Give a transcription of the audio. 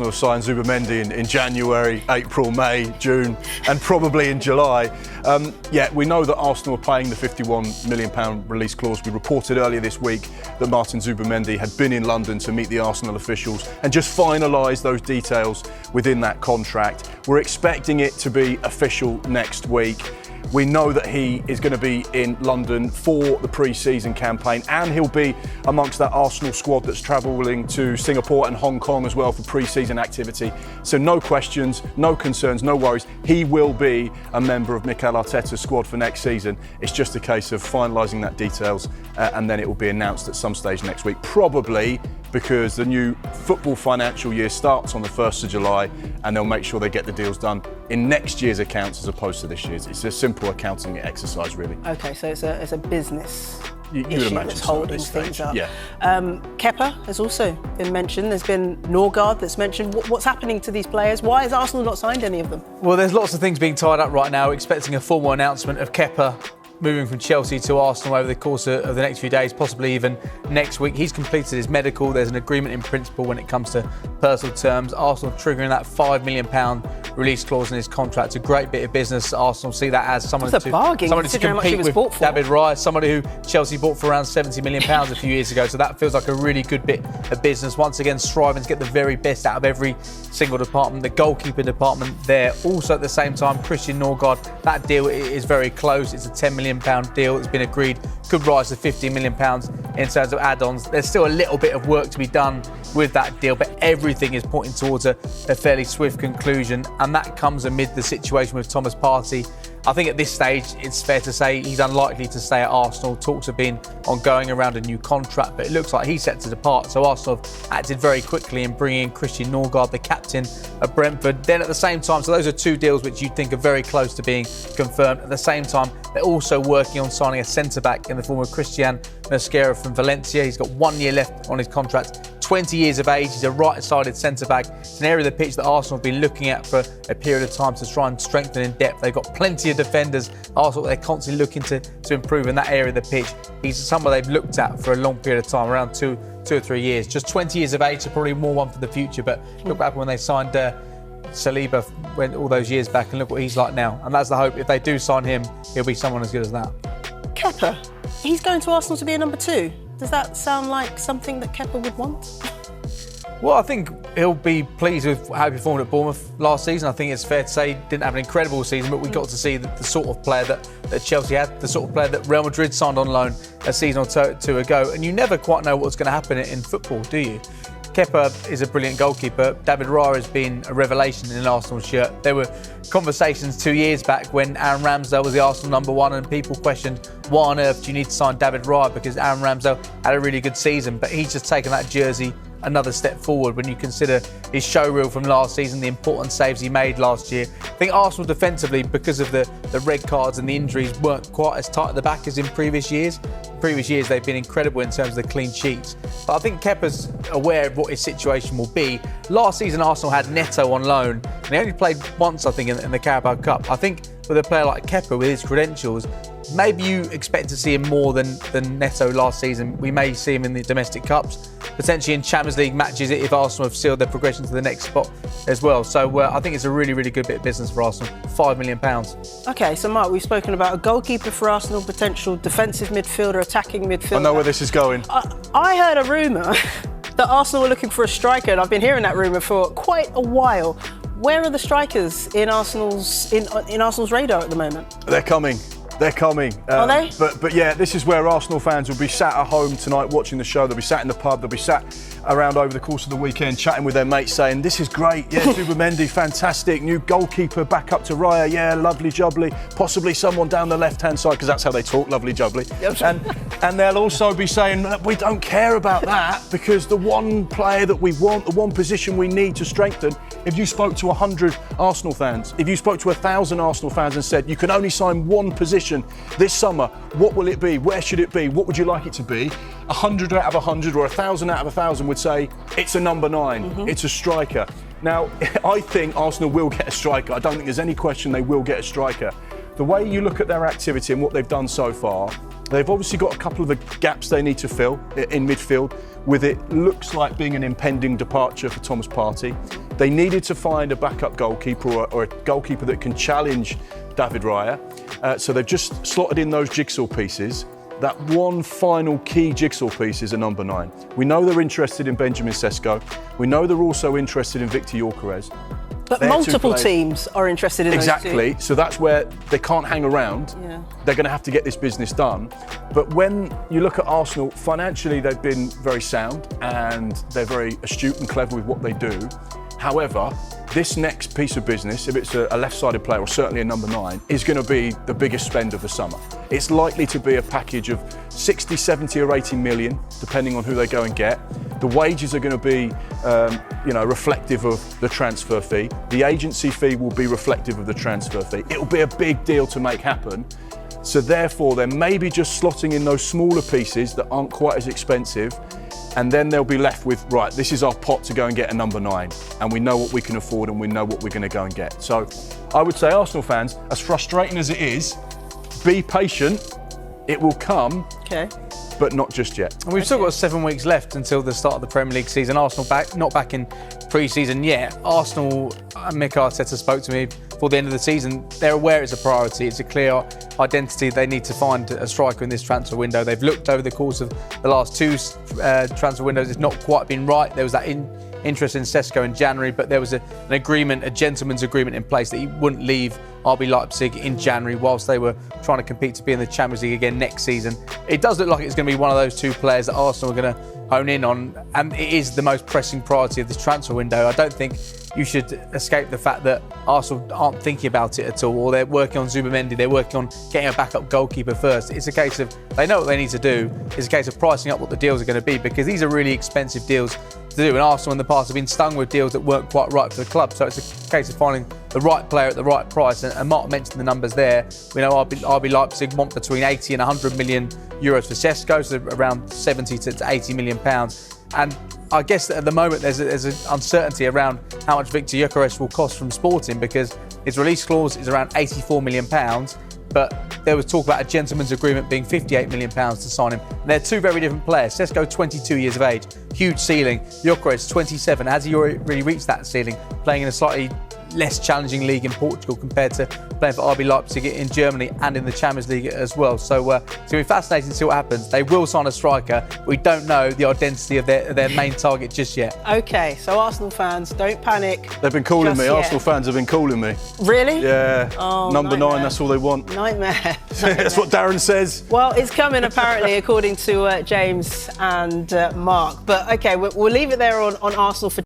Arsenal sign Zubimendi in January, April, May, June, and probably in July. We know that Arsenal are paying the £51 million release clause. We reported earlier this week that Martin Zubimendi had been in London to meet the Arsenal officials and just finalise those details within that contract. We're expecting it to be official next week. We know that he is going to be in London for the pre-season campaign, and he'll be amongst that Arsenal squad that's travelling to Singapore and Hong Kong as well for pre-season activity. So no questions, no concerns, no worries. He will be a member of Mikel Arteta's squad for next season. It's just a case of finalising that details and then it will be announced at some stage next week, probably because the new football financial year starts on the 1st of July and they'll make sure they get the deals done in next year's accounts as opposed to this year's. It's a simple accounting exercise, really. Okay, so it's a business issue that's holding things up. Yeah. Kepa has also been mentioned. There's been Norgard that's mentioned. What's happening to these players? Why has Arsenal not signed any of them? Well, there's lots of things being tied up right now. Expecting a formal announcement of Kepa moving from Chelsea to Arsenal over the course of the next few days, possibly even next week. He's completed his medical. There's an agreement in principle when it comes to personal terms. Arsenal triggering that £5 million release clause in his contract. A great bit of business. Arsenal see that as someone to compete with David Raya, somebody who Chelsea bought for around £70 million a few years ago. So that feels like a really good bit of business. Once again, striving to get the very best out of every single department. The goalkeeper department there. Also at the same time, Christian Norgard, that deal is very close. It's a £10 million deal that's been agreed, could rise to £15 million in terms of add-ons. There's still a little bit of work to be done with that deal, but everything is pointing towards a fairly swift conclusion, and that comes amid the situation with Thomas Partey. I think at this stage it's fair to say he's unlikely to stay at Arsenal. Talks have been ongoing around a new contract, but it looks like he's set to depart. So Arsenal have acted very quickly in bringing in Christian Norgard, the captain of Brentford. Then at the same time, so those are two deals which you'd think are very close to being confirmed. At the same time, they're also working on signing a centre-back in the form of Christian Mosquera from Valencia. He's got 1 year left on his contract. 20 years of age, he's a right-sided centre-back. It's an area of the pitch that Arsenal have been looking at for a period of time to try and strengthen in depth. They've got plenty of defenders. Arsenal, they're constantly looking to improve in that area of the pitch. He's someone they've looked at for a long period of time, around two or 3 years. Just 20 years of age, so probably more one for the future. But look back when they signed Saliba all those years back, and look what he's like now. And that's the hope. If they do sign him, he'll be someone as good as that. Kepa, he's going to Arsenal to be a number 2. Does that sound like something that Kepa would want? Well, I think he'll be pleased with how he performed at Bournemouth last season. I think it's fair to say he didn't have an incredible season, but we got to see the sort of player that Chelsea had, the sort of player that Real Madrid signed on loan a season or two ago. And you never quite know what's going to happen in football, do you? Kepa is a brilliant goalkeeper. David Raya has been a revelation in an Arsenal shirt. There were conversations 2 years back when Aaron Ramsdale was the Arsenal number 1 and people questioned why on earth do you need to sign David Raya, because Aaron Ramsdale had a really good season, but he's just taken that jersey another step forward when you consider his showreel from last season, the important saves he made last year. I think Arsenal defensively, because of the red cards and the injuries, weren't quite as tight at the back as in previous years. In previous years they've been incredible in terms of the clean sheets. But I think Kepa's aware of what his situation will be. Last season Arsenal had Neto on loan and he only played once, I think, in the Carabao Cup. I think with a player like Kepa with his credentials, maybe you expect to see him more than Neto last season. We may see him in the domestic cups, potentially in Champions League matches if Arsenal have sealed their progression to the next spot as well. So I think it's a really, really good bit of business for Arsenal. £5 million. OK, so Mark, we've spoken about a goalkeeper for Arsenal, potential defensive midfielder, attacking midfielder. I know where this is going. I heard a rumour that Arsenal were looking for a striker, and I've been hearing that rumour for quite a while. Where are the strikers in Arsenal's radar at the moment? They're coming. They're coming. Are they? But yeah, this is where Arsenal fans will be sat at home tonight watching the show. They'll be sat in the pub. They'll be sat around over the course of the weekend chatting with their mates saying, this is great. Yeah, Zubimendi, fantastic. New goalkeeper back up to Raya. Yeah, lovely jubbly. Possibly someone down the left-hand side, because that's how they talk, lovely jubbly. And they'll also be saying, we don't care about that, because the one player that we want, the one position we need to strengthen, if you spoke to 100 Arsenal fans, if you spoke to 1,000 Arsenal fans and said, you can only sign one position this summer, what will it be? Where should it be? What would you like it to be? 100 out of 100 or 1,000 out of 1,000 would say, it's a number 9, it's a striker. Now, I think Arsenal will get a striker. I don't think there's any question they will get a striker. The way you look at their activity and what they've done so far, they've obviously got a couple of the gaps they need to fill in midfield, with it looks like being an impending departure for Thomas Partey. They needed to find a backup goalkeeper or a goalkeeper that can challenge David Raya. So they've just slotted in those jigsaw pieces. That one final key jigsaw piece is a number 9. We know they're interested in Benjamin Sesko. We know they're also interested in Victor Gyökeres. But multiple teams are interested in exactly. those two. So that's where they can't hang around. Yeah. They're going to have to get this business done. But when you look at Arsenal, financially they've been very sound and they're very astute and clever with what they do. However, this next piece of business, if it's a left-sided player or certainly a number 9, is going to be the biggest spend of the summer. It's likely to be a package of 60, 70 or 80 million, depending on who they go and get. The wages are going to be, reflective of the transfer fee. The agency fee will be reflective of the transfer fee. It will be a big deal to make happen. So therefore, they're maybe just slotting in those smaller pieces that aren't quite as expensive. And then they'll be left with, right, this is our pot to go and get a number 9. And we know what we can afford and we know what we're going to go and get. So I would say, Arsenal fans, as frustrating as it is, be patient. It will come. Okay. But not just yet. And we've still got 7 weeks left until the start of the Premier League season. Arsenal not back in pre-season yet. Arsenal, Mikel Arteta spoke to me before the end of the season. They're aware it's a priority. It's a clear identity. They need to find a striker in this transfer window. They've looked over the course of the last 2 transfer windows. It's not quite been right. There was that interest in Sesko in January, but there was an agreement, a gentleman's agreement in place that he wouldn't leave RB Leipzig in January whilst they were trying to compete to be in the Champions League again next season. It does look like it's going to be one of those 2 players that Arsenal are going to hone in on, and it is the most pressing priority of this transfer window. I don't think you should escape the fact that Arsenal aren't thinking about it at all, or they're working on Zubimendi, they're working on getting a backup goalkeeper first. It's a case of, they know what they need to do. It's a case of pricing up what the deals are going to be, because these are really expensive deals to do, and Arsenal in the past have been stung with deals that weren't quite right for the club. So it's a case of finding the right player at the right price, and Mark mentioned the numbers there. We know RB Leipzig want between 80 and 100 million euros for Sesko, so around 70 to 80 million pounds. And I guess that at the moment there's an uncertainty around how much Victor Gyökeres will cost from Sporting, because his release clause is around 84 million pounds. But there was talk about a gentleman's agreement being 58 million pounds to sign him. And they're 2 very different players. Sesko, 22 years of age, huge ceiling. Gyökeres, 27. Has he already reached that ceiling, playing in a slightly less challenging league in Portugal compared to playing for RB Leipzig in Germany and in the Champions League as well? So it's going to be fascinating to see what happens. They will sign a striker. We don't know the identity of their main target just yet. Okay, so Arsenal fans, don't panic. They've been calling me. Arsenal fans have been calling me. Really? Yeah. Oh, number nightmare. 9, that's all they want. Nightmare. That's what Darren says. Well, it's coming apparently, according to James and Mark. But okay, we'll leave it there on Arsenal for